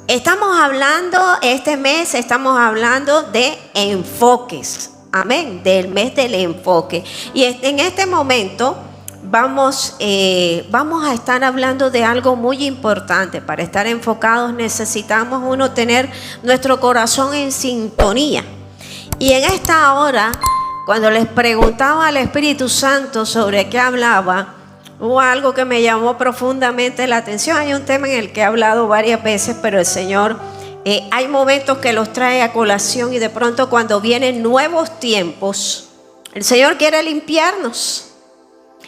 Estamos hablando, este mes estamos hablando de enfoques. Amén, del mes del enfoque. Y en este momento vamos a estar hablando de algo muy importante. Para estar enfocados necesitamos tener nuestro corazón en sintonía. Y en esta hora, cuando les preguntaba al Espíritu Santo sobre qué hablaba, hubo algo que me llamó profundamente la atención. Hay un tema en el que he hablado varias veces, pero el Señor, hay momentos que los trae a colación, y de pronto cuando vienen nuevos tiempos, el Señor quiere limpiarnos.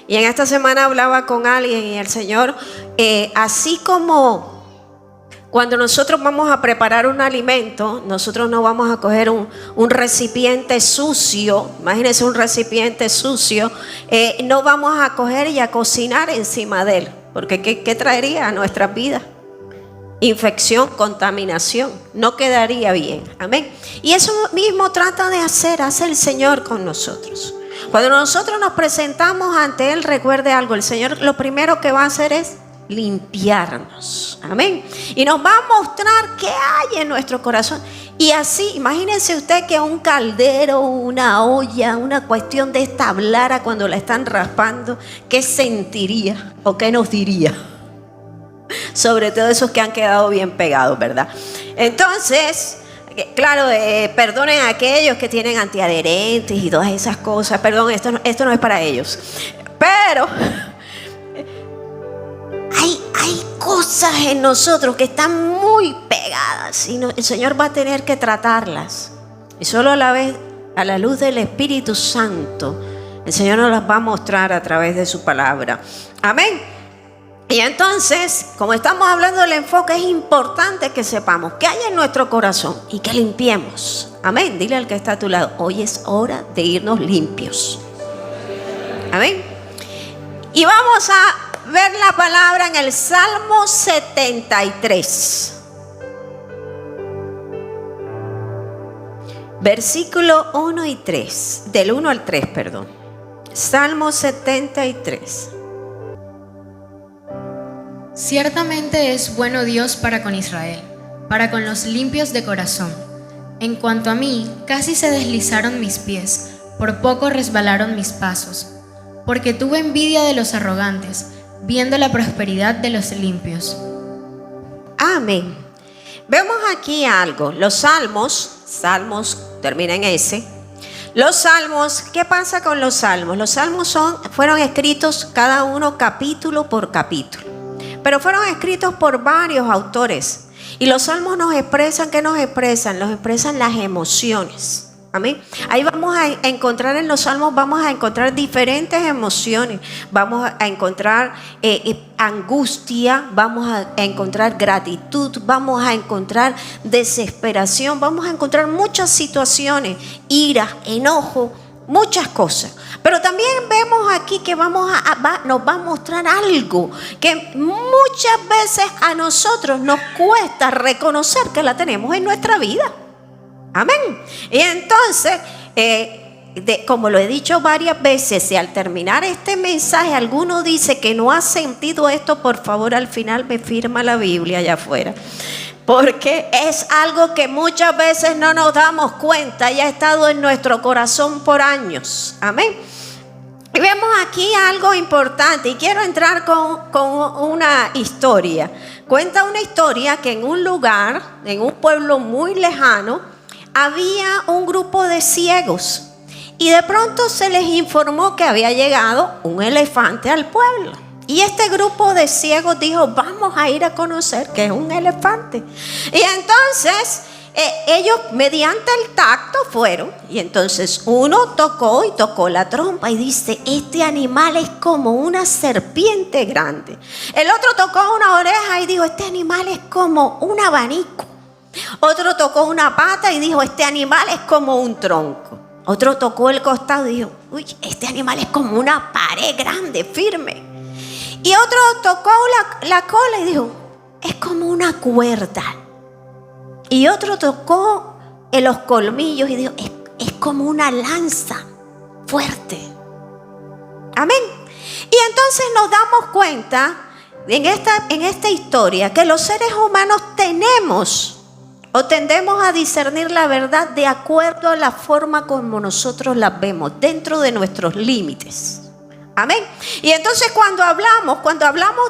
Y en esta semana hablaba con alguien y el Señor, así como cuando nosotros vamos a preparar un alimento, nosotros no vamos a coger un recipiente sucio. Imagínense un recipiente sucio, no vamos a coger y a cocinar encima de él, porque ¿qué traería a nuestras vidas? Infección, contaminación, no quedaría bien. Amén. Y eso mismo trata de hace el Señor con nosotros. Cuando nosotros nos presentamos ante Él, recuerde algo, el Señor lo primero que va a hacer es limpiarnos. Amén. Y nos va a mostrar qué hay en nuestro corazón. Y así, imagínense usted que un caldero, una olla, una cuestión de esta hablara cuando la están raspando, ¿qué sentiría o qué nos diría? Sobre todo esos que han quedado bien pegados, ¿verdad? Entonces, claro, perdonen a aquellos que tienen antiadherentes y todas esas cosas. Perdón, esto no es para ellos. Pero hay cosas en nosotros que están muy pegadas y el Señor va a tener que tratarlas. Y solo a la luz del Espíritu Santo, el Señor nos las va a mostrar a través de su palabra. Amén. Y entonces, como estamos hablando del enfoque, es importante que sepamos qué hay en nuestro corazón y que limpiemos. Amén. Dile al que está a tu lado, hoy es hora de irnos limpios. Amén. Y vamos a ver la palabra en el Salmo 73. Versículo 1 y 3. Del 1 al 3, perdón. Salmo 73. Ciertamente es bueno Dios para con Israel, para con los limpios de corazón. En cuanto a mí, casi se deslizaron mis pies, por poco resbalaron mis pasos, porque tuve envidia de los arrogantes, viendo la prosperidad de los limpios. Amén. Vemos aquí algo. Los salmos termina en S. Los salmos, ¿qué pasa con los salmos? Los salmos fueron escritos cada uno capítulo por capítulo, pero fueron escritos por varios autores. Y los salmos nos expresan, ¿qué nos expresan? Nos expresan las emociones. Amén. Ahí vamos a encontrar en los salmos, vamos a encontrar diferentes emociones. Vamos a encontrar angustia, vamos a encontrar gratitud, vamos a encontrar desesperación, vamos a encontrar muchas situaciones, ira, enojo, muchas cosas. Pero también vemos aquí que nos va a mostrar algo que muchas veces a nosotros nos cuesta reconocer que la tenemos en nuestra vida. Amén. Y entonces, como lo he dicho varias veces, si al terminar este mensaje alguno dice que no ha sentido esto, por favor al final me firma la Biblia allá afuera. Porque es algo que muchas veces no nos damos cuenta y ha estado en nuestro corazón por años. Amén. Y vemos aquí algo importante y quiero entrar con una historia. Cuenta una historia que en un lugar, en un pueblo muy lejano, había un grupo de ciegos. Y de pronto se les informó que había llegado un elefante al pueblo. Y este grupo de ciegos dijo, vamos a ir a conocer qué es un elefante. Y entonces ellos mediante el tacto fueron. Y entonces uno tocó la trompa y dice, este animal es como una serpiente grande. El otro tocó una oreja y dijo, este animal es como un abanico. Otro tocó una pata y dijo, este animal es como un tronco. Otro tocó el costado y dijo, uy, este animal es como una pared grande, firme. Y otro tocó la cola y dijo, es como una cuerda. Y otro tocó en los colmillos y dijo, es como una lanza fuerte. Amén. Y entonces nos damos cuenta en esta historia que los seres humanos tenemos o tendemos a discernir la verdad de acuerdo a la forma como nosotros la vemos, dentro de nuestros límites. Amén. Y entonces cuando hablamos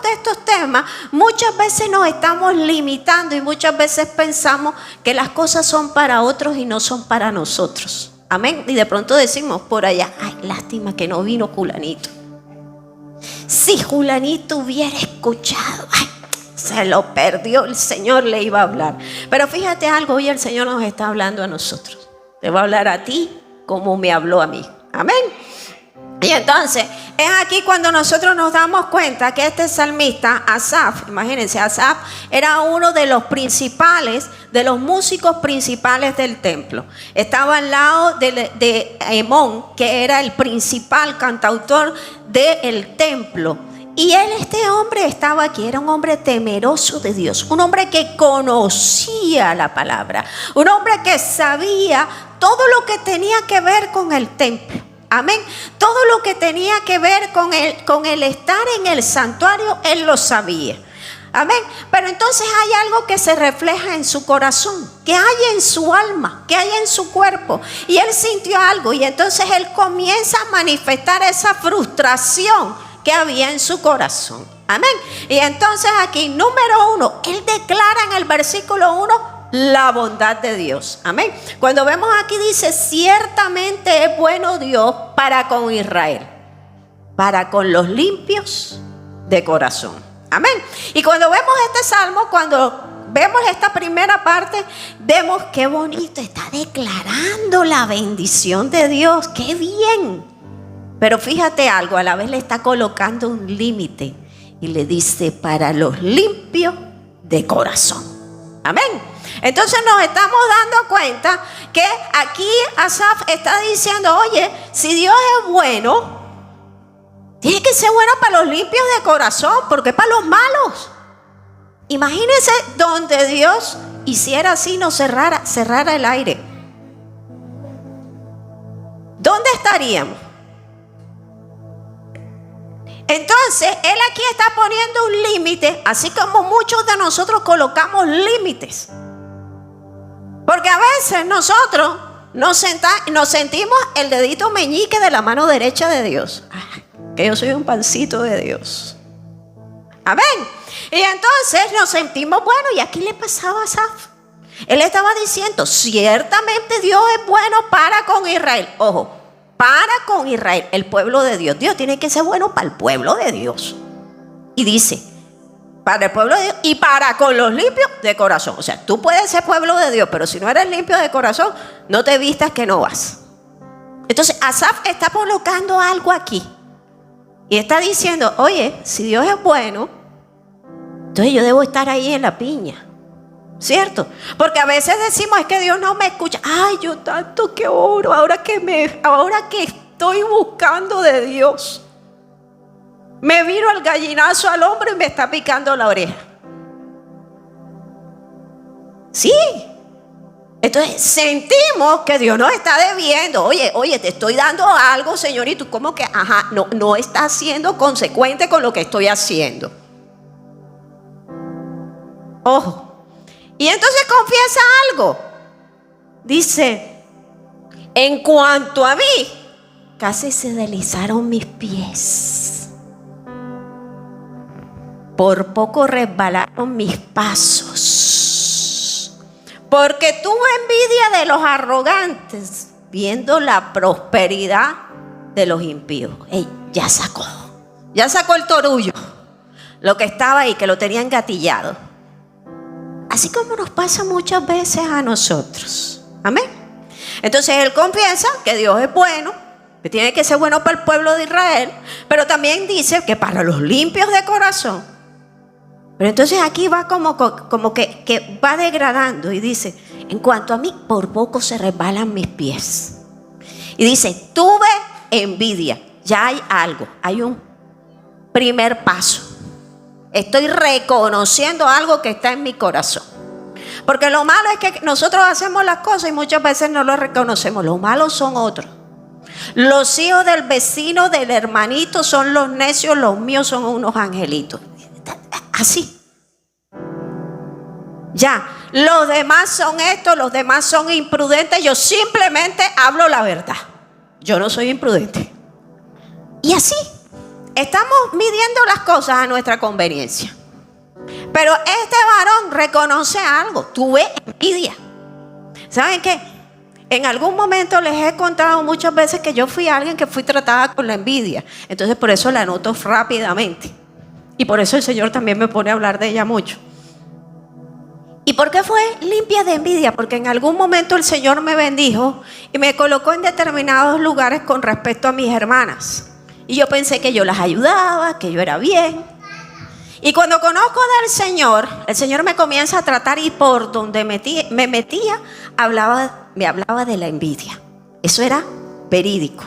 de estos temas, muchas veces nos estamos limitando y muchas veces pensamos que las cosas son para otros y no son para nosotros. Amén. Y de pronto decimos por allá, ay, lástima que no vino Julanito. Si Julanito hubiera escuchado, ay, se lo perdió, el Señor le iba a hablar. Pero fíjate algo, hoy el Señor nos está hablando a nosotros. Te va a hablar a ti como me habló a mí. Amén. Y entonces es aquí cuando nosotros nos damos cuenta que este salmista Asaf, imagínense, Asaf era uno de los principales, de los músicos principales del templo. Estaba al lado de Emón, que era el principal cantautor del templo. Y este hombre estaba aquí, era un hombre temeroso de Dios, un hombre que conocía la palabra, un hombre que sabía todo lo que tenía que ver con el templo. Amén. Todo lo que tenía que ver con el estar en el santuario, él lo sabía. Amén. Pero entonces hay algo que se refleja en su corazón, que hay en su alma, que hay en su cuerpo. Y él sintió algo y entonces él comienza a manifestar esa frustración que había en su corazón. Amén. Y entonces aquí, número 1, él declara en el versículo 1 la bondad de Dios. Amén. Cuando vemos aquí dice, ciertamente es bueno Dios para con Israel, para con los limpios de corazón. Amén. Y cuando vemos este salmo, cuando vemos esta primera parte, vemos qué bonito, está declarando la bendición de Dios. Qué bien. Pero fíjate algo, a la vez le está colocando un límite y le dice, para los limpios de corazón. Amén. Entonces nos estamos dando cuenta que aquí Asaf está diciendo, oye, si Dios es bueno, tiene que ser bueno para los limpios de corazón, porque para los malos. Imagínense donde Dios hiciera así, nos cerrara el aire. ¿Dónde estaríamos? Entonces, él aquí está poniendo un límite, así como muchos de nosotros colocamos límites. Porque a veces nosotros nos sentimos el dedito meñique de la mano derecha de Dios. Ay, que yo soy un pancito de Dios. Amén. Y entonces nos sentimos, bueno, y aquí le pasaba a Asaf. Él estaba diciendo, ciertamente Dios es bueno para con Israel. Ojo, para con Israel, el pueblo de Dios. Dios tiene que ser bueno para el pueblo de Dios. Y dice, para el pueblo de Dios y para con los limpios de corazón. O sea, tú puedes ser pueblo de Dios, pero si no eres limpio de corazón, no te vistas que no vas. Entonces, Asaf está colocando algo aquí. Y está diciendo, oye, si Dios es bueno, entonces yo debo estar ahí en la piña. ¿Cierto? Porque a veces decimos, es que Dios no me escucha. Ay, yo tanto que oro, ahora que estoy buscando de Dios, me vino el gallinazo al hombro y me está picando la oreja. Sí. Entonces sentimos que Dios nos está debiendo. Oye, te estoy dando algo, Señor, y tú como que, no estás siendo consecuente con lo que estoy haciendo. Ojo. Y entonces confiesa algo. Dice, en cuanto a mí, casi se deslizaron mis pies. Por poco resbalaron mis pasos. Porque tuve envidia de los arrogantes, viendo la prosperidad de los impíos. Ya sacó el torullo, lo que estaba ahí, que lo tenía engatillado. Así como nos pasa muchas veces a nosotros. Amén. Entonces él confiesa que Dios es bueno, que tiene que ser bueno para el pueblo de Israel, pero también dice que para los limpios de corazón. Pero entonces aquí va como que va degradando y dice, en cuanto a mí, por poco se resbalan mis pies. Y dice, tuve envidia. Ya hay algo, hay un primer paso. Estoy reconociendo algo que está en mi corazón. Porque lo malo es que nosotros hacemos las cosas y muchas veces no lo reconocemos. Los malos son otros. Los hijos del vecino, del hermanito son los necios, los míos son unos angelitos. Así. Ya, los demás son esto, los demás son imprudentes. Yo simplemente hablo la verdad. Yo no soy imprudente. Y así, estamos midiendo las cosas a nuestra conveniencia. Pero este varón reconoce algo. Tuve envidia. ¿Saben qué? En algún momento les he contado muchas veces que yo fui alguien que fui tratada con la envidia. Entonces por eso la anoto rápidamente. Y por eso el Señor también me pone a hablar de ella mucho. ¿Y por qué fue limpia de envidia? Porque en algún momento el Señor me bendijo y me colocó en determinados lugares con respecto a mis hermanas. Y yo pensé que yo las ayudaba, que yo era bien. Y cuando conozco del Señor, el Señor me comienza a tratar y por donde me metía, me hablaba de la envidia. Eso era verídico.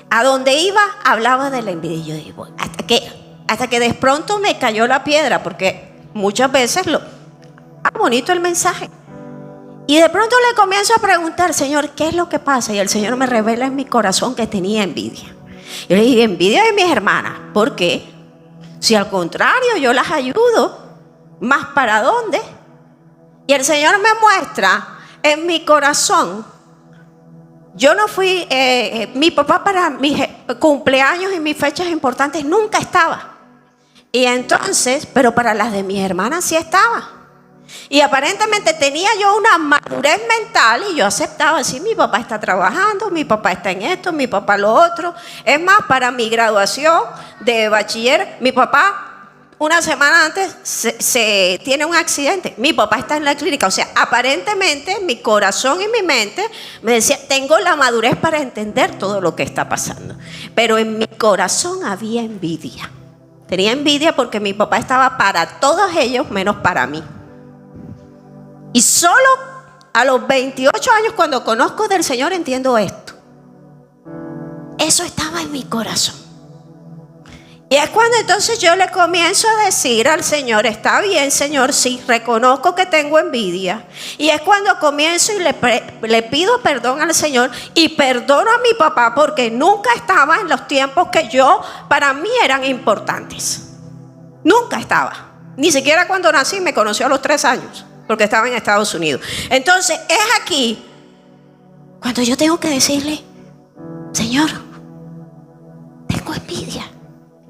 A donde iba, hablaba de la envidia. Y yo digo, hasta que de pronto me cayó la piedra, porque muchas veces bonito el mensaje. Y de pronto le comienzo a preguntar, Señor, ¿qué es lo que pasa? Y el Señor me revela en mi corazón que tenía envidia. Yo le dije, envidia de mis hermanas. ¿Por qué? Si al contrario yo las ayudo, ¿más para dónde? Y el Señor me muestra en mi corazón. Yo no fui, mi papá para mis cumpleaños y mis fechas importantes nunca estaba. Y entonces, pero para las de mis hermanas sí estaba. Y aparentemente tenía yo una madurez mental y yo aceptaba así, mi papá está trabajando, mi papá está en esto, mi papá lo otro. Es más, para mi graduación de bachiller, mi papá una semana antes se tiene un accidente. Mi papá está en la clínica. O sea, aparentemente mi corazón y mi mente me decía, tengo la madurez para entender todo lo que está pasando. Pero en mi corazón había envidia. Tenía envidia porque mi papá estaba para todos ellos menos para mí. Y solo a los 28 años, cuando conozco del Señor, entiendo esto. Eso estaba en mi corazón. Y es cuando entonces yo le comienzo a decir al Señor, está bien, Señor, sí, reconozco que tengo envidia. Y es cuando comienzo y le pido perdón al Señor y perdono a mi papá porque nunca estaba en los tiempos que para mí eran importantes. Nunca estaba. Ni siquiera cuando nací, me conoció a los 3 años. Porque estaba en Estados Unidos. Entonces es aquí cuando yo tengo que decirle, Señor, tengo envidia.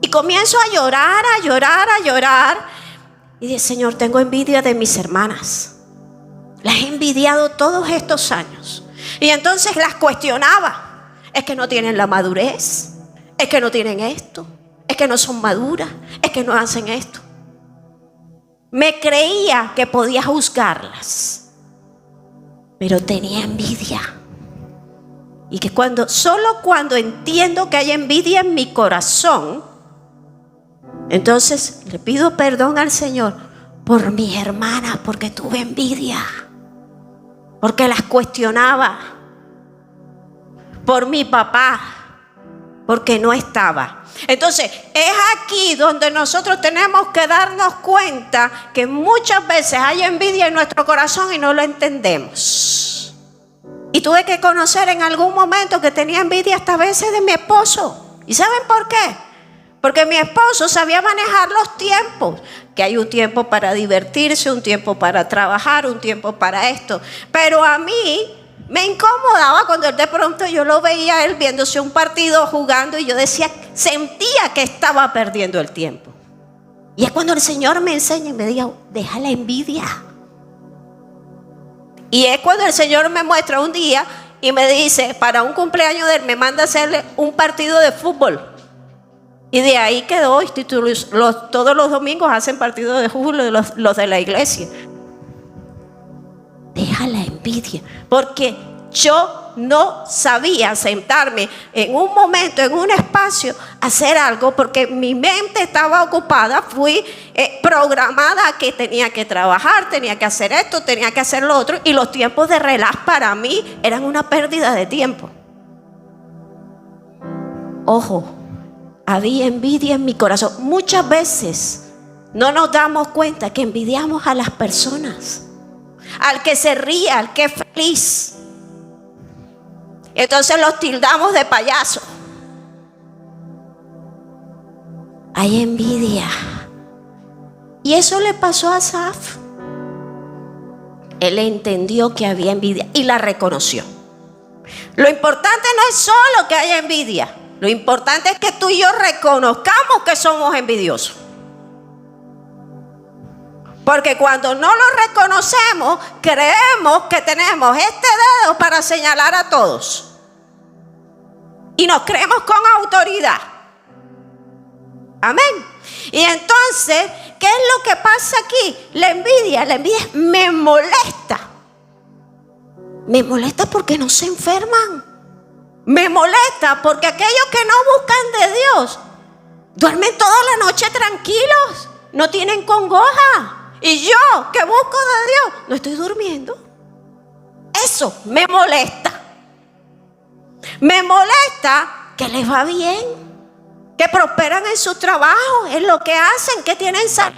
Y comienzo a llorar, a llorar, a llorar. Y dice, Señor, tengo envidia de mis hermanas. Las he envidiado todos estos años. Y entonces las cuestionaba. Es que no tienen la madurez. Es que no tienen esto. Es que no son maduras. Es que no hacen esto. Me creía que podía juzgarlas, pero tenía envidia. Y que solo cuando entiendo que hay envidia en mi corazón, entonces le pido perdón al Señor por mis hermanas, porque tuve envidia, porque las cuestionaba, por mi papá, porque no estaba. Entonces es aquí donde nosotros tenemos que darnos cuenta que muchas veces hay envidia en nuestro corazón y no lo entendemos. Y tuve que conocer en algún momento que tenía envidia hasta veces de mi esposo. ¿Y saben por qué? Porque mi esposo sabía manejar los tiempos. Que hay un tiempo para divertirse, un tiempo para trabajar, un tiempo para esto. Pero a mí me incomodaba cuando de pronto yo lo veía a él viéndose un partido jugando y yo sentía que estaba perdiendo el tiempo. Y es cuando el Señor me enseña y me dijo, deja la envidia. Y es cuando el Señor me muestra un día y me dice, para un cumpleaños de él, me manda a hacerle un partido de fútbol. Y de ahí quedó, todos los domingos hacen partidos de fútbol los de la iglesia. Deja la envidia, porque yo no sabía sentarme en un momento, en un espacio, hacer algo, porque mi mente estaba ocupada. Fui programada a que tenía que trabajar, tenía que hacer esto, tenía que hacer lo otro, y los tiempos de relax para mí eran una pérdida de tiempo. Ojo, había envidia en mi corazón. Muchas veces no nos damos cuenta que envidiamos a las personas, al que se ríe, al que es feliz. Entonces los tildamos de payaso. Hay envidia. Y eso le pasó a Asaf. Él entendió que había envidia y la reconoció. Lo importante no es solo que haya envidia. Lo importante es que tú y yo reconozcamos que somos envidiosos. Porque cuando no lo reconocemos, creemos que tenemos este dedo para señalar a todos. Y nos creemos con autoridad. Amén. Y entonces, ¿qué es lo que pasa aquí? La envidia me molesta. Me molesta porque no se enferman. Me molesta porque aquellos que no buscan de Dios duermen toda la noche tranquilos, no tienen congoja. Y yo que busco de Dios no estoy durmiendo. Eso me molesta. Me molesta que les va bien, que prosperan en su trabajo, en lo que hacen, que tienen salud.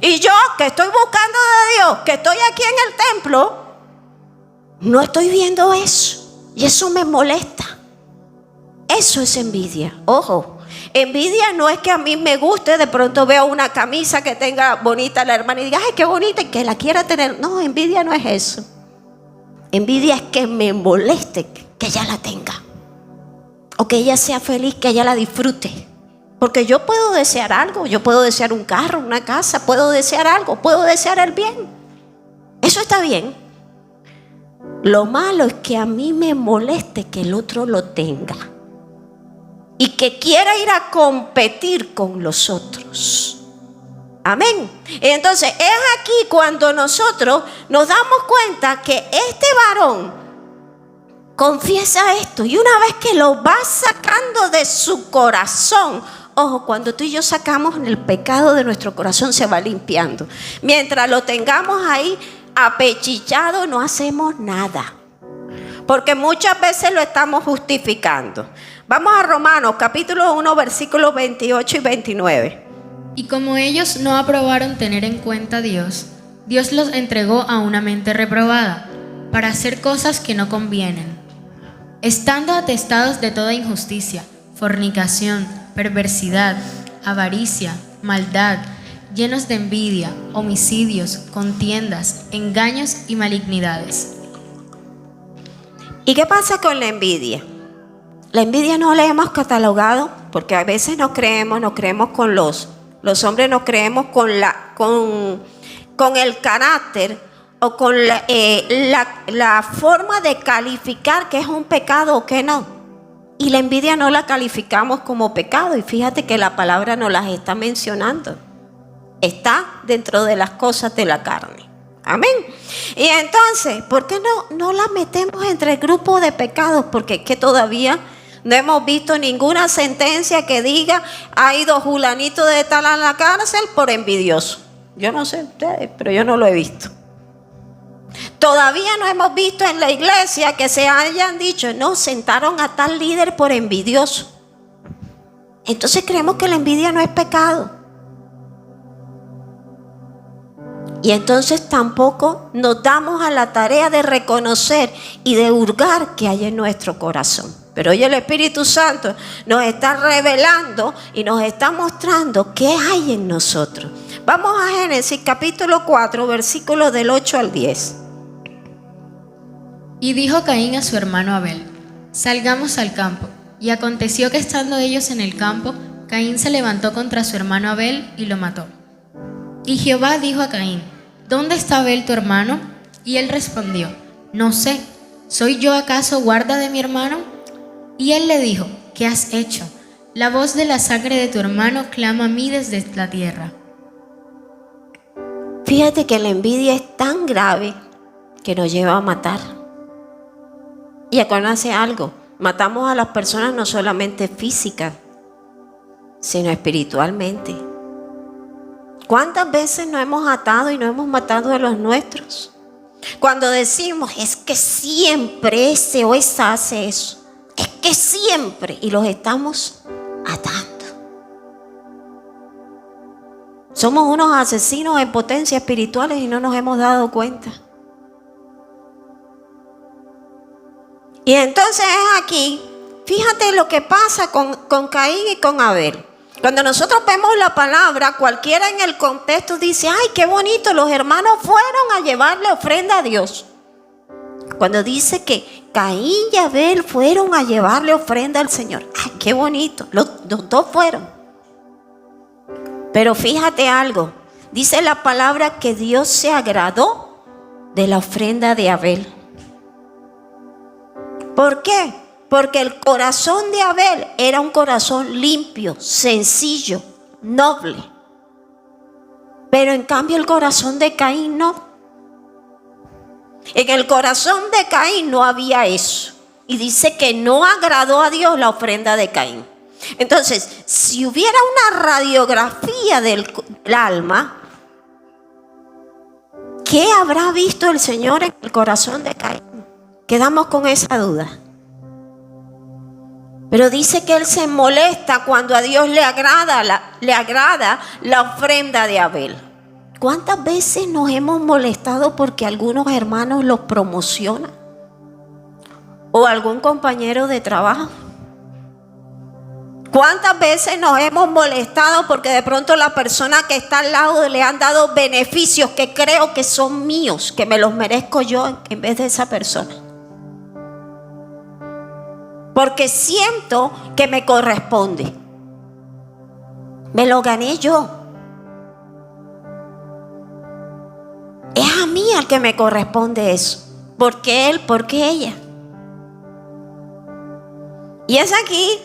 Y yo que estoy buscando de Dios, que estoy aquí en el templo, no estoy viendo eso. Y eso me molesta. Eso es envidia. Ojo, envidia no es que a mí me guste, de pronto veo una camisa que tenga bonita la hermana y diga, ay, qué bonita, y que la quiera tener. No, envidia no es eso. Envidia es que me moleste que ella la tenga. O que ella sea feliz, que ella la disfrute. Porque yo puedo desear algo, yo puedo desear un carro, una casa, puedo desear algo, puedo desear el bien. Eso está bien. Lo malo es que a mí me moleste que el otro lo tenga y que quiera ir a competir con los otros. Amén. Entonces es aquí cuando nosotros nos damos cuenta que este varón confiesa esto, y una vez que lo va sacando de su corazón, ojo, cuando tú y yo sacamos el pecado de nuestro corazón se va limpiando. Mientras lo tengamos ahí apechichado no hacemos nada, porque muchas veces lo estamos justificando. Vamos a Romanos capítulo 1 versículos 28 y 29. Y como ellos no aprobaron tener en cuenta a Dios, Dios los entregó a una mente reprobada para hacer cosas que no convienen, estando atestados de toda injusticia, fornicación, perversidad, avaricia, maldad, llenos de envidia, homicidios, contiendas, engaños y malignidades. ¿Y qué pasa con la envidia? La envidia no la hemos catalogado porque a veces nos creemos con los hombres, nos creemos con el carácter o con la forma de calificar que es un pecado o que no. Y la envidia no la calificamos como pecado, y fíjate que la palabra nos las está mencionando. Está dentro de las cosas de la carne. Amén. Y entonces, ¿por qué no la metemos entre el grupo de pecados? Porque es que todavía no hemos visto ninguna sentencia que diga ha ido Julanito de tal a la cárcel por envidioso. Yo no sé ustedes, pero yo no lo he visto. Todavía no hemos visto en la iglesia que se hayan dicho, no, sentaron a tal líder por envidioso. Entonces creemos que la envidia no es pecado. Y entonces tampoco nos damos a la tarea de reconocer y de hurgar que hay en nuestro corazón. Pero hoy el Espíritu Santo nos está revelando y nos está mostrando qué hay en nosotros. Vamos a Génesis capítulo 4, versículos del 8 al 10. Y dijo Caín a su hermano Abel, salgamos al campo. Y aconteció que estando ellos en el campo, Caín se levantó contra su hermano Abel y lo mató. Y Jehová dijo a Caín, ¿dónde está Abel tu hermano? Y él respondió, no sé, ¿soy yo acaso guarda de mi hermano? Y él le dijo, ¿qué has hecho? La voz de la sangre de tu hermano clama a mí desde la tierra. Fíjate que la envidia es tan grave que nos lleva a matar. Y acuérdense algo, matamos a las personas no solamente físicas, sino espiritualmente. ¿Cuántas veces nos hemos atado y no hemos matado a los nuestros? Cuando decimos, es que siempre ese o esa hace eso. Es que siempre, y los estamos atando. Somos unos asesinos en potencia espirituales y no nos hemos dado cuenta. Y entonces es aquí, fíjate lo que pasa con Caín y con Abel. Cuando nosotros vemos la palabra, cualquiera en el contexto dice, ay, qué bonito, los hermanos fueron a llevarle ofrenda a Dios. Cuando dice que Caín y Abel fueron a llevarle ofrenda al Señor, ay, qué bonito, los dos fueron. Pero fíjate algo, dice la palabra que Dios se agradó de la ofrenda de Abel. ¿Por qué? Porque el corazón de Abel era un corazón limpio, sencillo, noble. Pero en cambio el corazón de Caín no. En el corazón de Caín no había eso. Y dice que no agradó a Dios la ofrenda de Caín. Entonces, si hubiera una radiografía del alma, ¿qué habrá visto el Señor en el corazón de Caín? Quedamos con esa duda. Pero dice que Él se molesta cuando a Dios le agrada la ofrenda de Abel. ¿Cuántas veces nos hemos molestado porque algunos hermanos los promocionan? ¿O algún compañero de trabajo? ¿Cuántas veces nos hemos molestado porque de pronto la persona que está al lado le han dado beneficios que creo que son míos, que me los merezco yo en vez de esa persona? Porque siento que me corresponde. Me lo gané yo. Es a mí al que me corresponde eso. ¿Por qué él? ¿Por qué ella? Y es aquí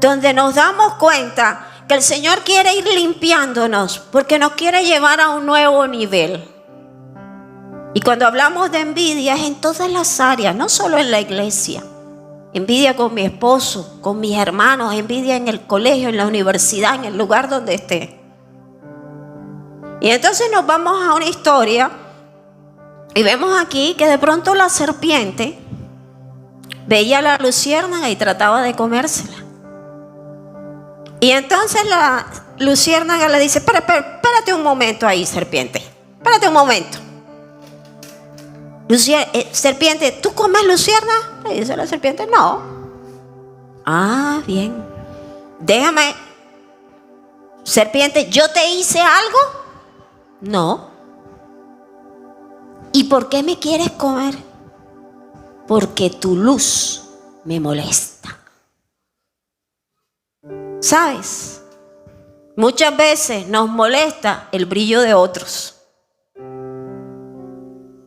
donde nos damos cuenta que el Señor quiere ir limpiándonos porque nos quiere llevar a un nuevo nivel. Y cuando hablamos de envidia es en todas las áreas, no solo en la iglesia. Envidia con mi esposo, con mis hermanos, envidia en el colegio, en la universidad, en el lugar donde esté. Y entonces nos vamos a una historia y vemos aquí que de pronto la serpiente veía a la luciérnaga y trataba de comérsela. Y entonces la luciérnaga le dice, espérate un momento ahí, serpiente, espérate un momento. Serpiente, ¿tú comes luciérnaga? Le dice la serpiente, no. Ah, bien. Déjame. Serpiente, ¿yo te hice algo? No. ¿Y por qué me quieres comer? Porque tu luz me molesta. ¿Sabes? Muchas veces nos molesta el brillo de otros.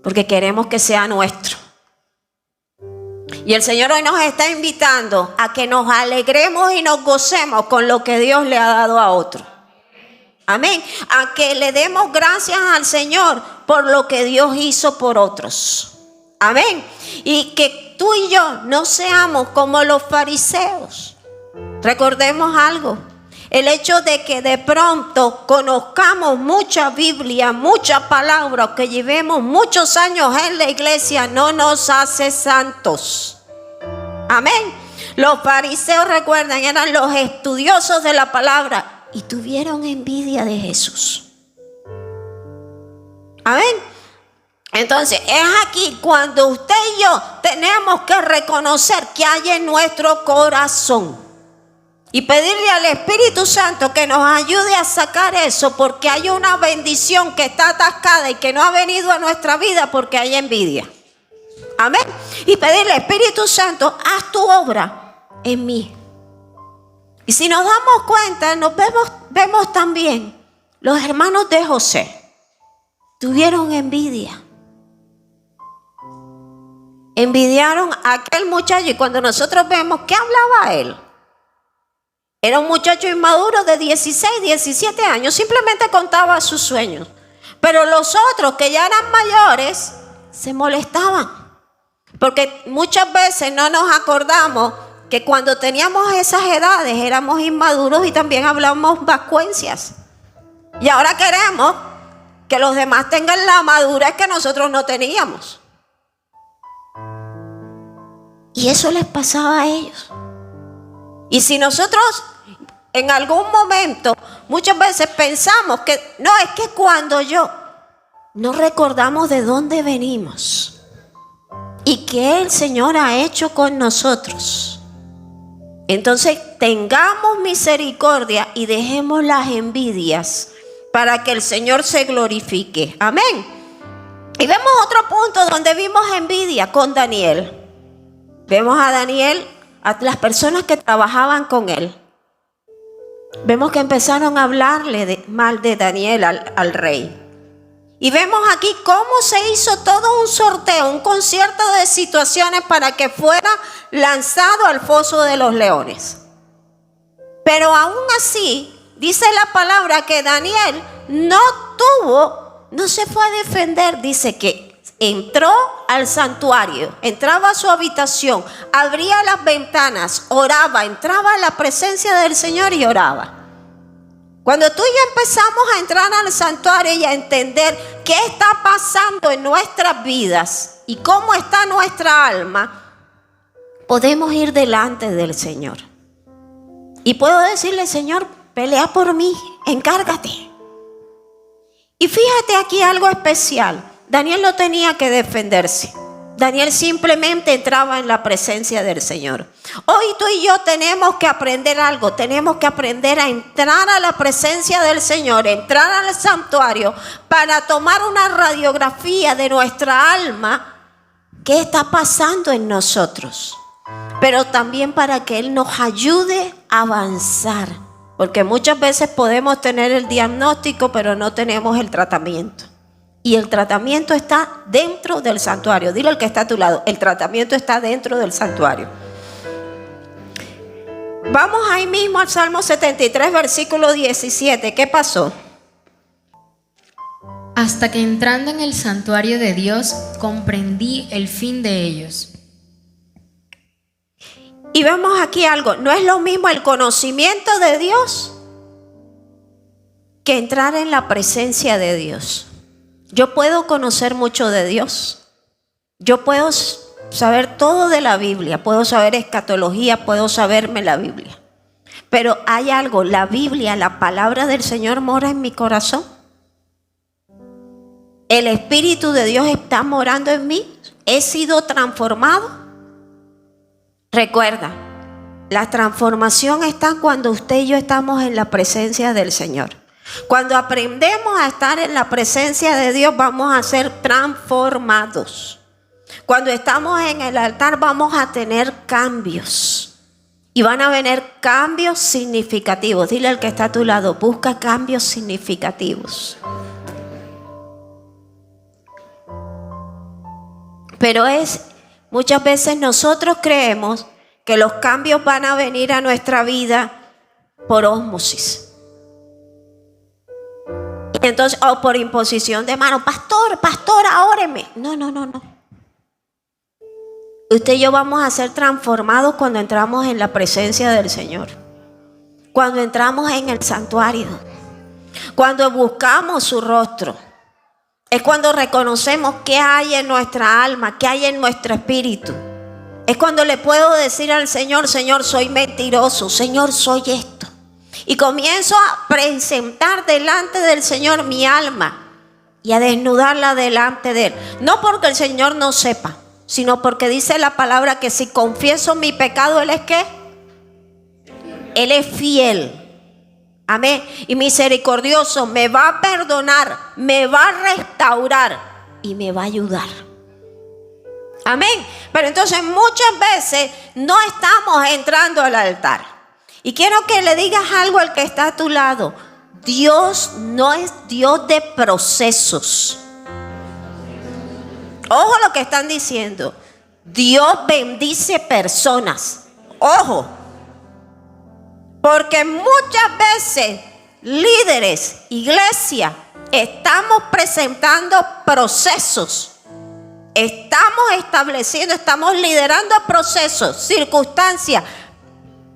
Porque queremos que sea nuestro. Y el Señor hoy nos está invitando a que nos alegremos y nos gocemos con lo que Dios le ha dado a otro. Amén. A que le demos gracias al Señor por lo que Dios hizo por otros. Amén. Y que tú y yo no seamos como los fariseos. Recordemos algo. El hecho de que de pronto conozcamos mucha Biblia, mucha palabra, que llevemos muchos años en la iglesia, no nos hace santos. Amén. Los fariseos, recuerden, eran los estudiosos de la palabra y tuvieron envidia de Jesús. Amén. Entonces, es aquí cuando usted y yo tenemos que reconocer que hay en nuestro corazón. Y pedirle al Espíritu Santo que nos ayude a sacar eso, porque hay una bendición que está atascada y que no ha venido a nuestra vida porque hay envidia. Amén. Y pedirle, Espíritu Santo, haz tu obra en mí. Y si nos damos cuenta, vemos también, los hermanos de José tuvieron envidia. Envidiaron a aquel muchacho y cuando nosotros vemos, ¿qué hablaba él? Era un muchacho inmaduro de 16, 17 años. Simplemente contaba sus sueños. Pero los otros que ya eran mayores se molestaban. Porque muchas veces no nos acordamos que cuando teníamos esas edades éramos inmaduros y también hablábamos vacuencias. Y ahora queremos que los demás tengan la madurez que nosotros no teníamos. Y eso les pasaba a ellos. Y si nosotros en algún momento muchas veces pensamos que no, es que cuando no recordamos de dónde venimos y qué el Señor ha hecho con nosotros. Entonces tengamos misericordia y dejemos las envidias para que el Señor se glorifique. Amén. Y vemos otro punto donde vimos envidia con Daniel. Vemos a Daniel, a las personas que trabajaban con él. Vemos que empezaron a hablarle mal de Daniel al rey. Y vemos aquí cómo se hizo todo un sorteo, un concierto de situaciones para que fuera lanzado al foso de los leones. Pero aún así, dice la palabra que Daniel no se fue a defender. Dice que entró al santuario, entraba a su habitación, abría las ventanas, oraba, entraba a la presencia del Señor y oraba. Cuando tú y yo empezamos a entrar al santuario y a entender qué está pasando en nuestras vidas y cómo está nuestra alma, podemos ir delante del Señor. Y puedo decirle: Señor, pelea por mí, encárgate. Y fíjate aquí algo especial. Daniel no tenía que defenderse. Daniel simplemente entraba en la presencia del Señor. Hoy tú y yo tenemos que aprender algo. Tenemos que aprender a entrar a la presencia del Señor, entrar al santuario para tomar una radiografía de nuestra alma. ¿Qué está pasando en nosotros? Pero también para que Él nos ayude a avanzar. Porque muchas veces podemos tener el diagnóstico, pero no tenemos el tratamiento. Y el tratamiento está dentro del santuario. Dile al que está a tu lado: el tratamiento está dentro del santuario. Vamos ahí mismo al Salmo 73, versículo 17. ¿Qué pasó? Hasta que entrando en el santuario de Dios, comprendí el fin de ellos. Y vemos aquí algo. No es lo mismo el conocimiento de Dios que entrar en la presencia de Dios. Yo puedo conocer mucho de Dios. Yo puedo saber todo de la Biblia. Puedo saber escatología, puedo saberme la Biblia. Pero hay algo, la Biblia, la palabra del Señor mora en mi corazón. El Espíritu de Dios está morando en mí. He sido transformado. Recuerda, la transformación está cuando usted y yo estamos en la presencia del Señor. Cuando aprendemos a estar en la presencia de Dios, vamos a ser transformados. Cuando estamos en el altar, vamos a tener cambios. Y van a venir cambios significativos. Dile al que está a tu lado: busca cambios significativos. Pero muchas veces nosotros creemos que los cambios van a venir a nuestra vida por ósmosis. Entonces, o por imposición de mano: pastora, óreme. No. Usted y yo vamos a ser transformados cuando entramos en la presencia del Señor. Cuando entramos en el santuario. Cuando buscamos su rostro. Es cuando reconocemos qué hay en nuestra alma, qué hay en nuestro espíritu. Es cuando le puedo decir al Señor: Señor, soy mentiroso. Señor, soy esto. Y comienzo a presentar delante del Señor mi alma y a desnudarla delante de Él. No porque el Señor no sepa, sino porque dice la palabra que si confieso mi pecado, ¿Él es qué? Él es fiel. Amén. Y misericordioso, me va a perdonar, me va a restaurar y me va a ayudar. Amén. Pero entonces muchas veces no estamos entrando al altar. Y quiero que le digas algo al que está a tu lado: Dios no es Dios de procesos. Ojo lo que están diciendo. Dios bendice personas. Ojo. Porque muchas veces líderes, iglesia, estamos presentando procesos. Estamos estableciendo, estamos liderando procesos, circunstancias.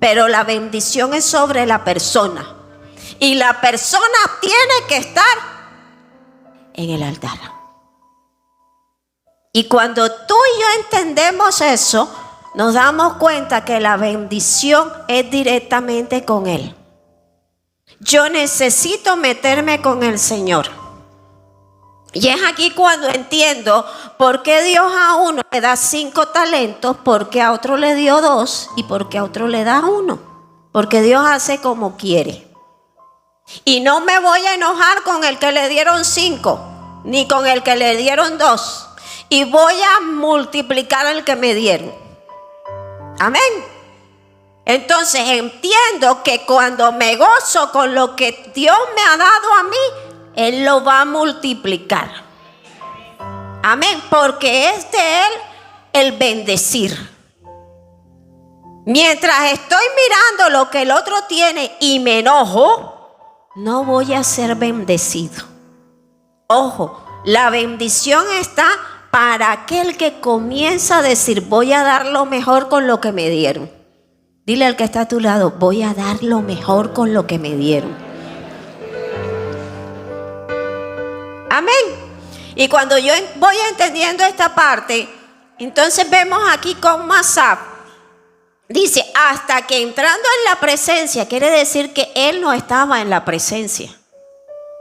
Pero la bendición es sobre la persona. Y la persona tiene que estar en el altar. Y cuando tú y yo entendemos eso, nos damos cuenta que la bendición es directamente con Él. Yo necesito meterme con el Señor. Y es aquí cuando entiendo por qué Dios a uno le da 5 talentos, por qué a otro le dio 2 y por qué a otro le da 1. Porque Dios hace como quiere. Y no me voy a enojar con el que le dieron 5, ni con el que le dieron 2. Y voy a multiplicar el que me dieron. Amén. Entonces entiendo que cuando me gozo con lo que Dios me ha dado a mí, Él lo va a multiplicar. Amén. Porque es de Él el bendecir. Mientras estoy mirando lo que el otro tiene y me enojo, no voy a ser bendecido. Ojo, la bendición está para aquel que comienza a decir, voy a dar lo mejor con lo que me dieron. Dile al que está a tu lado, voy a dar lo mejor con lo que me dieron. Amén. Y cuando yo voy entendiendo esta parte, entonces vemos aquí con Asaf. Dice, hasta que entrando en la presencia, quiere decir que él no estaba en la presencia.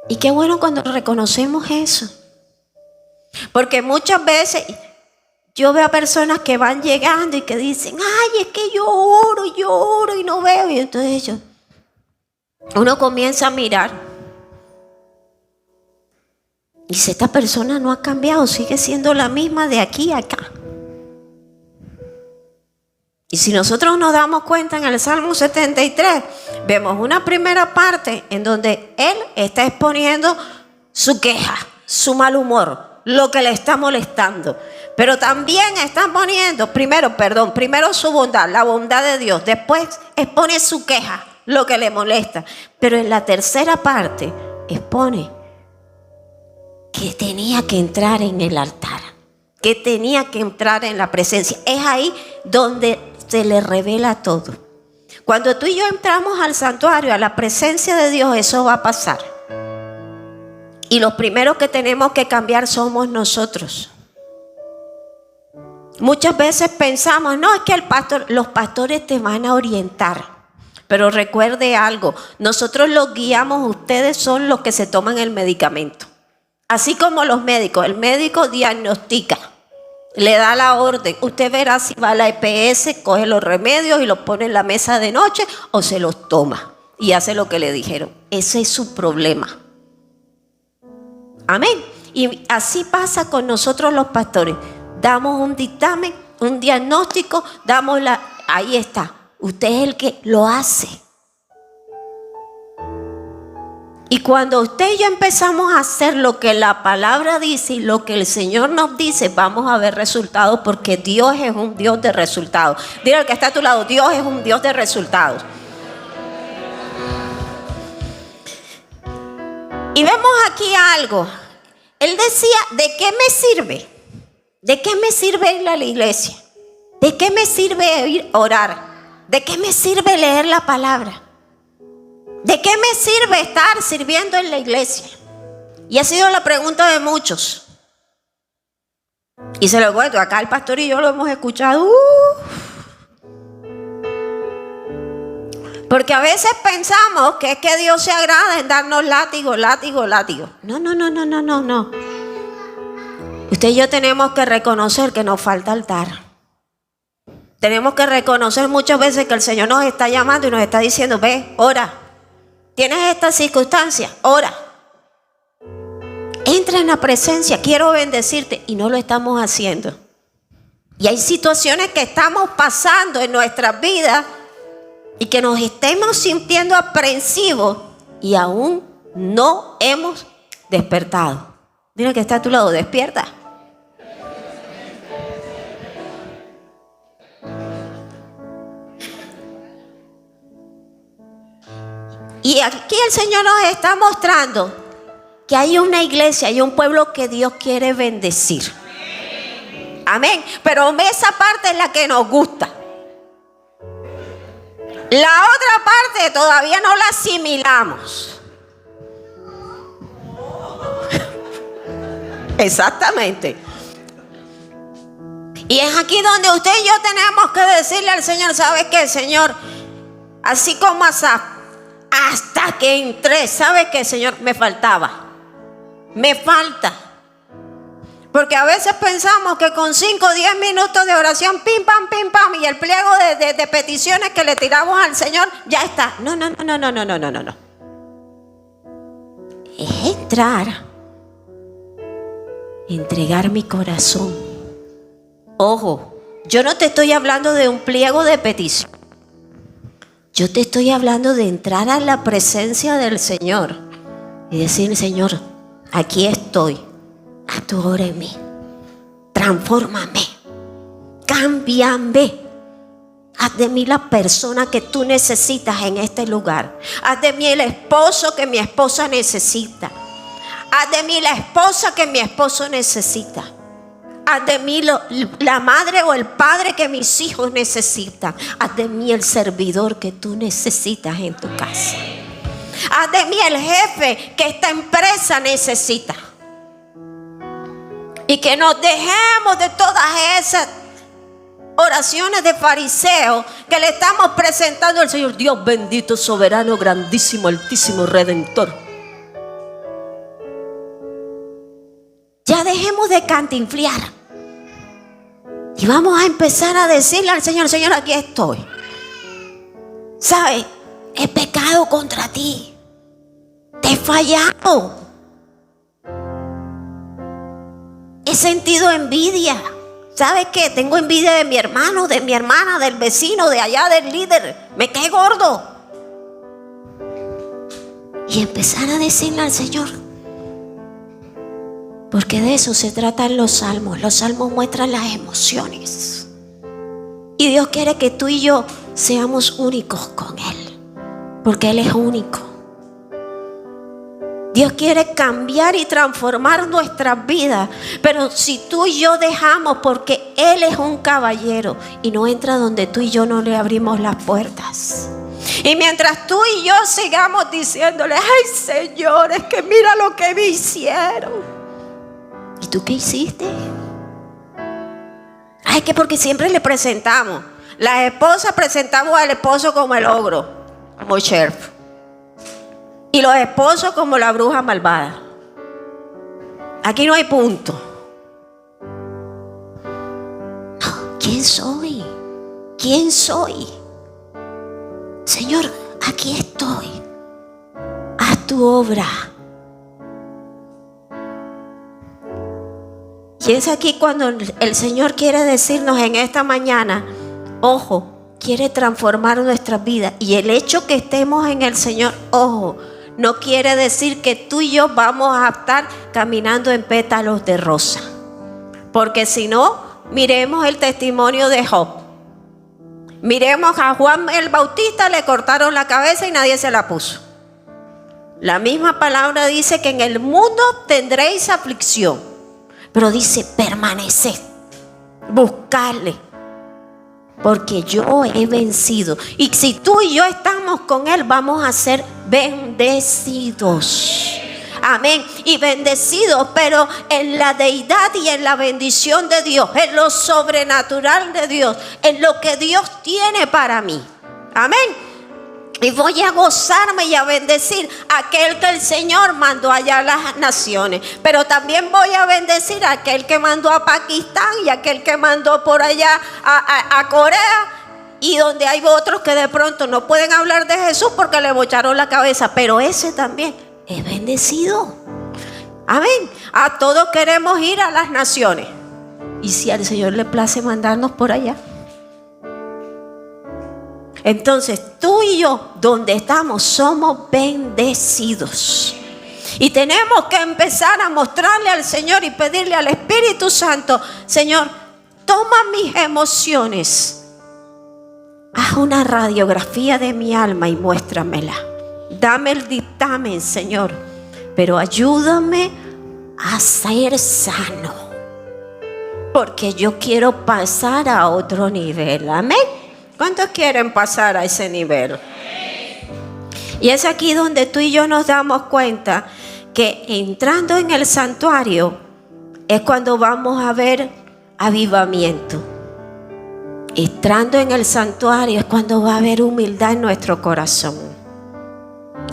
Y qué bueno cuando reconocemos eso. Porque muchas veces yo veo a personas que van llegando y que dicen, ay, es que yo oro y no veo. Y entonces uno comienza a mirar. Y dice, esta persona no ha cambiado, sigue siendo la misma de aquí a acá. Y si nosotros nos damos cuenta en el Salmo 73, vemos una primera parte en donde él está exponiendo su queja, su mal humor, lo que le está molestando. Pero también está poniendo, primero su bondad, la bondad de Dios. Después expone su queja, lo que le molesta. Pero en la tercera parte expone que tenía que entrar en el altar, que tenía que entrar en la presencia. Es ahí donde se le revela todo. Cuando tú y yo entramos al santuario, a la presencia de Dios, eso va a pasar. Y los primeros que tenemos que cambiar somos nosotros. Muchas veces pensamos, no, es que los pastores te van a orientar. Pero recuerde algo, nosotros los guiamos, ustedes son los que se toman el medicamento. Así como los médicos, el médico diagnostica, le da la orden. Usted verá si va a la EPS, coge los remedios y los pone en la mesa de noche o se los toma y hace lo que le dijeron. Ese es su problema. Amén. Y así pasa con nosotros los pastores. Damos un dictamen, un diagnóstico, ahí está. Usted es el que lo hace. Y cuando usted y yo empezamos a hacer lo que la palabra dice y lo que el Señor nos dice, vamos a ver resultados, porque Dios es un Dios de resultados. Dile al que está a tu lado, Dios es un Dios de resultados. Y vemos aquí algo. Él decía, ¿de qué me sirve? ¿De qué me sirve ir a la iglesia? ¿De qué me sirve ir a orar? ¿De qué me sirve leer la palabra? ¿De qué me sirve estar sirviendo en la iglesia? Y ha sido la pregunta de muchos. Y se lo cuento, acá el pastor y yo lo hemos escuchado. Porque a veces pensamos que es que Dios se agrada en darnos látigo. No. Usted y yo tenemos que reconocer que nos falta altar. Tenemos que reconocer muchas veces que el Señor nos está llamando y nos está diciendo, ve, ora. ¿Tienes esta circunstancia? Ora. Entra en la presencia, quiero bendecirte. Y no lo estamos haciendo. Y hay situaciones que estamos pasando en nuestras vidas y que nos estemos sintiendo aprensivos y aún no hemos despertado. Dile que está a tu lado, despierta. Y aquí el Señor nos está mostrando que hay una iglesia, hay un pueblo que Dios quiere bendecir. Amén. Pero esa parte es la que nos gusta. La otra parte todavía no la asimilamos. Exactamente. Y es aquí donde usted y yo tenemos que decirle al Señor, ¿sabes qué, Señor? Así como Asaf, hasta que entré, ¿sabe qué, Señor? Me faltaba. Me falta. Porque a veces pensamos que con 5 o 10 minutos de oración, pim, pam, y el pliego de peticiones que le tiramos al Señor, ya está. No. Es entrar, entregar mi corazón. Ojo, yo no te estoy hablando de un pliego de petición. Yo te estoy hablando de entrar a la presencia del Señor y decir: Señor, aquí estoy. Haz tu obra en mí. Transfórmame. Cámbiame. Haz de mí la persona que tú necesitas en este lugar. Haz de mí el esposo que mi esposa necesita. Haz de mí la esposa que mi esposo necesita. Haz de mí la madre o el padre que mis hijos necesitan. Haz de mí el servidor que tú necesitas en tu casa. Haz de mí el jefe que esta empresa necesita. Y que nos dejemos de todas esas oraciones de fariseo que le estamos presentando al Señor. Dios bendito, soberano, grandísimo, altísimo, redentor. Ya dejemos de cantinflear y vamos a empezar a decirle al Señor: Señor, aquí estoy. ¿Sabes? He pecado contra ti. Te he fallado. He sentido envidia. ¿Sabes qué? Tengo envidia de mi hermano, de mi hermana, del vecino, de allá, del líder. Me cae gordo. Y empezar a decirle al Señor. Porque de eso se tratan los salmos. Los salmos muestran las emociones. Y Dios quiere que tú y yo seamos únicos con Él. Porque Él es único. Dios quiere cambiar y transformar nuestras vidas. Pero si tú y yo dejamos, porque Él es un caballero y no entra donde tú y yo no le abrimos las puertas. Y mientras tú y yo sigamos diciéndole: ay, Señor, es que mira lo que me hicieron. ¿Y tú qué hiciste? Ay, que porque siempre le presentamos. Las esposas presentamos al esposo como el ogro, como sheriff. Y los esposos como la bruja malvada. Aquí no hay punto. No, ¿quién soy? ¿Quién soy? Señor, aquí estoy. Haz tu obra. Y es aquí cuando el Señor quiere decirnos en esta mañana: ojo, quiere transformar nuestras vidas. Y el hecho que estemos en el Señor, ojo, no quiere decir que tú y yo vamos a estar caminando en pétalos de rosa. Porque si no, miremos el testimonio de Job. Miremos a Juan el Bautista, le cortaron la cabeza y nadie se la puso. La misma palabra dice que en el mundo tendréis aflicción. Pero dice: permaneced, buscarle. Porque yo he vencido. Y si tú y yo estamos con Él, vamos a ser bendecidos. Amén. Y bendecidos, pero en la deidad y en la bendición de Dios, en lo sobrenatural de Dios, en lo que Dios tiene para mí. Amén. Y voy a gozarme y a bendecir a aquel que el Señor mandó allá a las naciones. Pero también voy a bendecir a aquel que mandó a Pakistán y a aquel que mandó por allá a Corea. Y donde hay otros que de pronto no pueden hablar de Jesús porque le bocharon la cabeza. Pero ese también es bendecido. Amén. A todos queremos ir a las naciones. Y si al Señor le place mandarnos por allá. Entonces tú y yo, donde estamos, somos bendecidos. Y tenemos que empezar a mostrarle al Señor y pedirle al Espíritu Santo: Señor, toma mis emociones, haz una radiografía de mi alma y muéstramela. Dame el dictamen, Señor, pero ayúdame a ser sano, porque yo quiero pasar a otro nivel. Amén. ¿Cuántos quieren pasar a ese nivel? Y es aquí donde tú y yo nos damos cuenta que entrando en el santuario es cuando vamos a ver avivamiento. Entrando en el santuario es cuando va a haber humildad en nuestro corazón.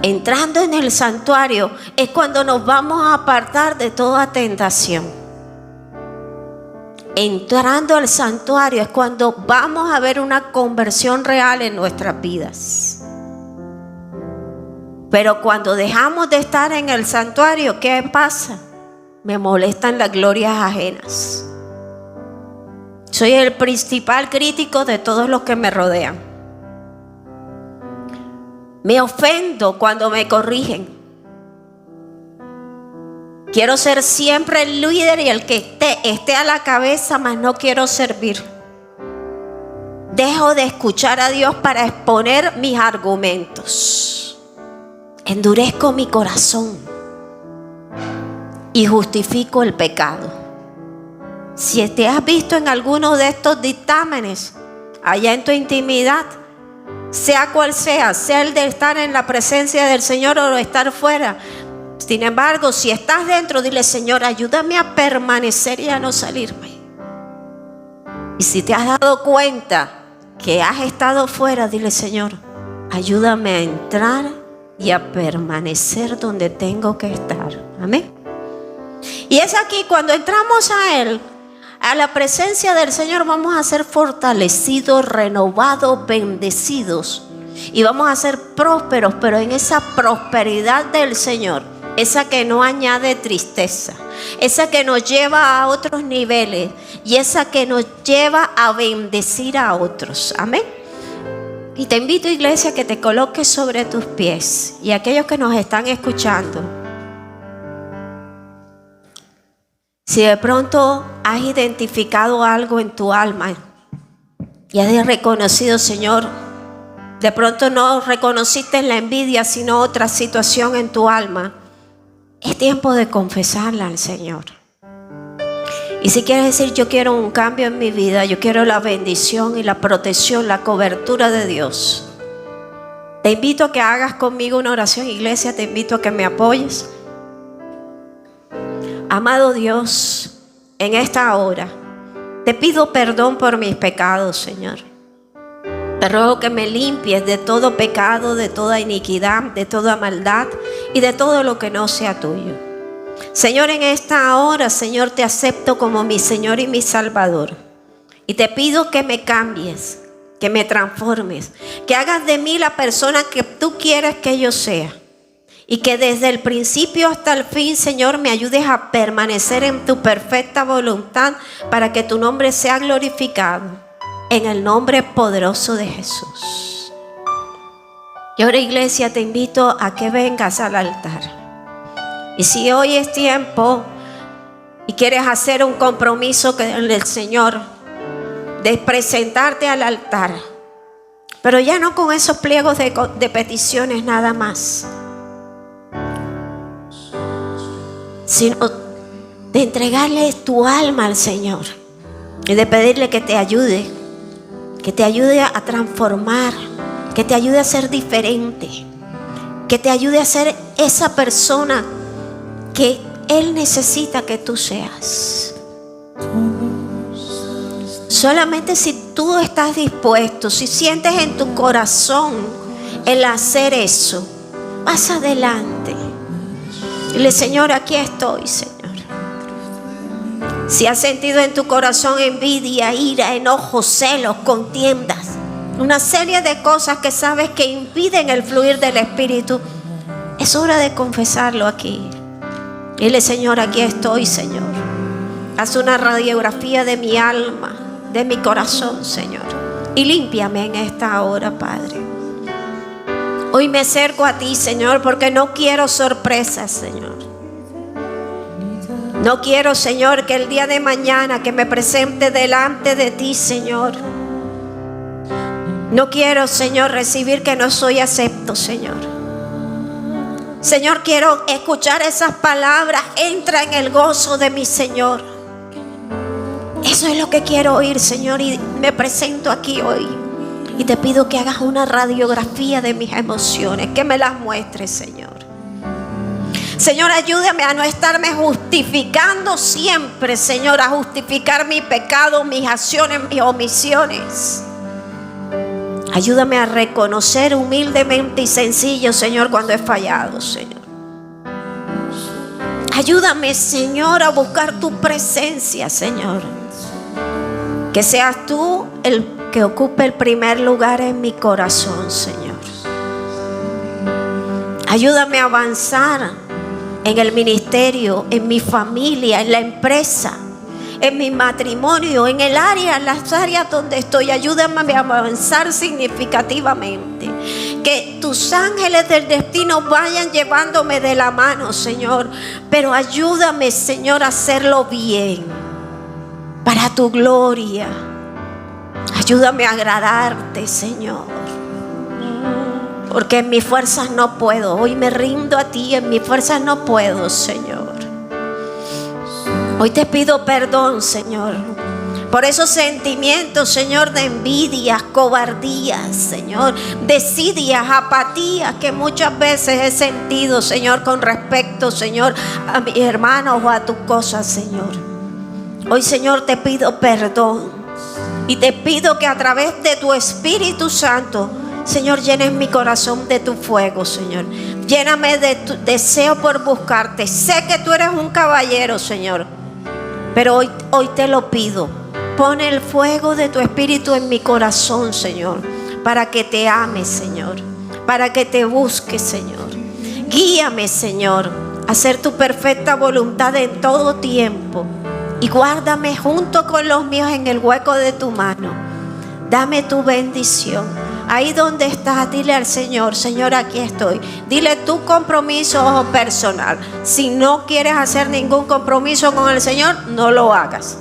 Entrando en el santuario es cuando nos vamos a apartar de toda tentación. entrando al santuario es cuando vamos a ver una conversión real en nuestras vidas. Pero cuando dejamos de estar en el santuario, ¿qué pasa? Me molestan las glorias ajenas. Soy el principal crítico de todos los que me rodean. Me ofendo cuando me corrigen. Quiero ser siempre el líder y el que esté a la cabeza, mas no quiero servir. Dejo de escuchar a Dios para exponer mis argumentos. Endurezco mi corazón y justifico el pecado. Si te has visto en alguno de estos dictámenes, allá en tu intimidad, sea cual sea el de estar en la presencia del Señor o de estar fuera. Sin embargo, si estás dentro, dile: Señor, ayúdame a permanecer y a no salirme. Y si te has dado cuenta que has estado fuera, dile: Señor, ayúdame a entrar y a permanecer donde tengo que estar. Amén. Y es aquí cuando entramos a Él, a la presencia del Señor, vamos a ser fortalecidos, renovados, bendecidos. Y vamos a ser prósperos, pero en esa prosperidad del Señor, esa que no añade tristeza, esa que nos lleva a otros niveles y esa que nos lleva a bendecir a otros. Amén. Y te invito, iglesia, que te coloques sobre tus pies. Y aquellos que nos están escuchando, si de pronto has identificado algo en tu alma y has reconocido, Señor, de pronto no reconociste la envidia, sino otra situación en tu alma, es tiempo de confesarla al Señor. Y si quieres decir: yo quiero un cambio en mi vida, yo quiero la bendición y la protección, la cobertura de Dios, te invito a que hagas conmigo una oración. Iglesia, te invito a que me apoyes. Amado Dios, en esta hora te pido perdón por mis pecados, Señor. Te ruego que me limpies de todo pecado, de toda iniquidad, de toda maldad y de todo lo que no sea tuyo. Señor, en esta hora, Señor, te acepto como mi Señor y mi Salvador. Y te pido que me cambies, que me transformes, que hagas de mí la persona que tú quieres que yo sea. Y que desde el principio hasta el fin, Señor, me ayudes a permanecer en tu perfecta voluntad para que tu nombre sea glorificado. En el nombre poderoso de Jesús. Y ahora, iglesia, te invito a que vengas al altar. Y si hoy es tiempo y quieres hacer un compromiso con el Señor de presentarte al altar, pero ya no con esos pliegos de peticiones nada más, sino de entregarle tu alma al Señor y de pedirle que te ayude a transformar, que te ayude a ser diferente, que te ayude a ser esa persona que Él necesita que tú seas. Solamente si tú estás dispuesto, si sientes en tu corazón el hacer eso, vas adelante. Dile: Señor, aquí estoy, Señor. Si has sentido en tu corazón envidia, ira, enojo, celos, contiendas, una serie de cosas que sabes que impiden el fluir del Espíritu, es hora de confesarlo aquí. Dile: Señor, aquí estoy, Señor. Haz una radiografía de mi alma, de mi corazón, Señor, y límpiame en esta hora, Padre. Hoy me acerco a ti, Señor, porque no quiero sorpresas, Señor. No quiero, Señor, que el día de mañana que me presente delante de ti, Señor, no quiero, Señor, recibir que no soy acepto, Señor. Señor, quiero escuchar esas palabras: entra en el gozo de mi Señor. Eso es lo que quiero oír, Señor, y me presento aquí hoy. Y te pido que hagas una radiografía de mis emociones, que me las muestres, Señor. Señor, ayúdame a no estarme justificando siempre, Señor, a justificar mi pecado, mis acciones, mis omisiones. Ayúdame a reconocer humildemente y sencillo, Señor, cuando he fallado, Señor. Ayúdame, Señor, a buscar tu presencia, Señor. Que seas tú el que ocupe el primer lugar en mi corazón, Señor. Ayúdame a avanzar en el ministerio, en mi familia, en la empresa, en mi matrimonio, en las áreas donde estoy. Ayúdame a avanzar significativamente. Que tus ángeles del destino vayan llevándome de la mano, Señor. Pero ayúdame, Señor, a hacerlo bien, para tu gloria. Ayúdame a agradarte, Señor. Porque en mis fuerzas no puedo. Hoy me rindo a ti, en mis fuerzas no puedo, Señor. Hoy te pido perdón, Señor, por esos sentimientos, Señor, de envidias, cobardías, Señor, desidias, apatías que muchas veces he sentido, Señor, con respecto, Señor, a mis hermanos o a tus cosas, Señor. Hoy, Señor, te pido perdón y te pido que a través de tu Espíritu Santo, Señor, llenes mi corazón de tu fuego, Señor. Lléname de tu deseo por buscarte. Sé que tú eres un caballero, Señor, pero hoy te lo pido. Pon el fuego de tu Espíritu en mi corazón, Señor, para que te ame, Señor, para que te busque, Señor. Guíame, Señor, a hacer tu perfecta voluntad en todo tiempo. Y guárdame junto con los míos en el hueco de tu mano. Dame tu bendición. Ahí donde estás, dile al Señor: Señor, aquí estoy. Dile tu compromiso personal. Si no quieres hacer ningún compromiso con el Señor, no lo hagas.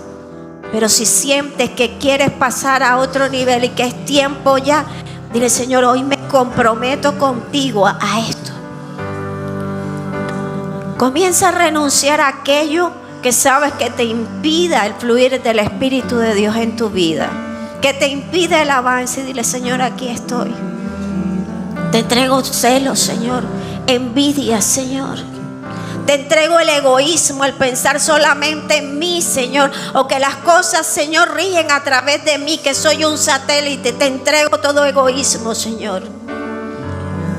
Pero si sientes que quieres pasar a otro nivel y que es tiempo ya, dile: Señor, hoy me comprometo contigo a esto. Comienza a renunciar a aquello que sabes que te impida el fluir del Espíritu de Dios en tu vida, que te impide el avance. Y dile: Señor, aquí estoy. Te entrego celos, Señor, envidia, Señor. Te entrego el egoísmo, el pensar solamente en mí, Señor, o que las cosas, Señor, rigen a través de mí, que soy un satélite. Te entrego todo egoísmo, Señor.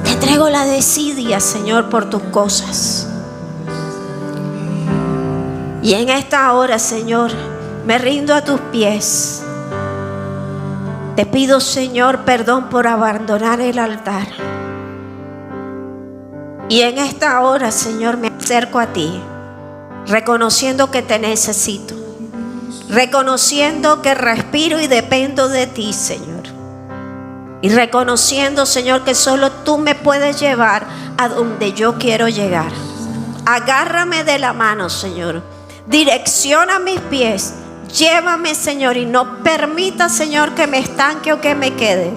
Te entrego la desidia, Señor, por tus cosas. Y en esta hora, Señor, me rindo a tus pies. Te pido, Señor, perdón por abandonar el altar. Y en esta hora, Señor, me acerco a ti, reconociendo que te necesito, reconociendo que respiro y dependo de ti, Señor. Y reconociendo, Señor, que solo tú me puedes llevar a donde yo quiero llegar. Agárrame de la mano, Señor. Direcciona mis pies. Llévame, Señor, y no permita, Señor, que me estanque o que me quede.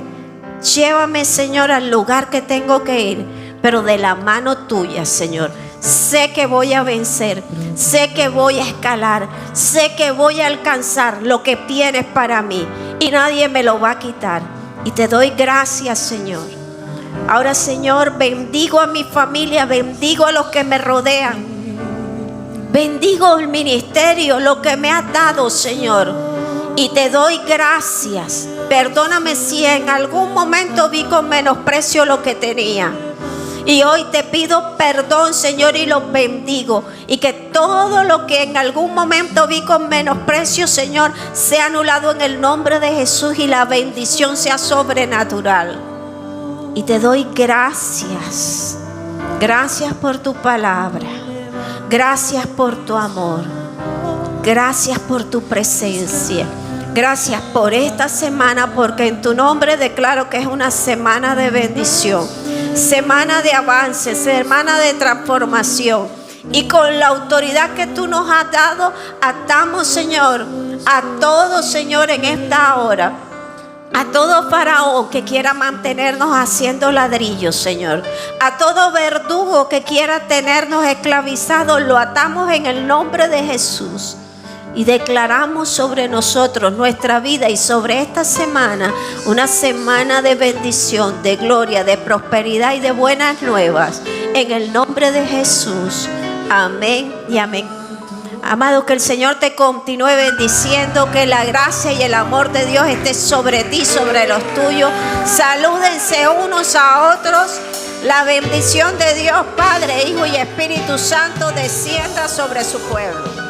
Llévame, Señor, al lugar que tengo que ir, pero de la mano tuya, Señor. Sé que voy a vencer, sé que voy a escalar, sé que voy a alcanzar lo que tienes para mí y nadie me lo va a quitar. Y te doy gracias, Señor. Ahora, Señor, bendigo a mi familia, bendigo a los que me rodean. Bendigo el ministerio, lo que me has dado, Señor. Y te doy gracias. Perdóname si en algún momento vi con menosprecio lo que tenía. Y hoy te pido perdón, Señor, y los bendigo. Y que todo lo que en algún momento vi con menosprecio, Señor, sea anulado en el nombre de Jesús y la bendición sea sobrenatural. Y te doy gracias. Gracias por tu palabra. Gracias por tu amor. Gracias por tu presencia. Gracias por esta semana, porque en tu nombre declaro que es una semana de bendición, semana de avance, semana de transformación. Y con la autoridad que tú nos has dado, atamos, Señor, a todo, Señor, en esta hora. A todo faraón que quiera mantenernos haciendo ladrillos, Señor. A todo verdugo que quiera tenernos esclavizados, lo atamos en el nombre de Jesús. Y declaramos sobre nosotros, nuestra vida y sobre esta semana, una semana de bendición, de gloria, de prosperidad y de buenas nuevas. En el nombre de Jesús. Amén y amén. Amado, que el Señor te continúe bendiciendo, que la gracia y el amor de Dios esté sobre ti, sobre los tuyos. Salúdense unos a otros. La bendición de Dios, Padre, Hijo y Espíritu Santo descienda sobre su pueblo.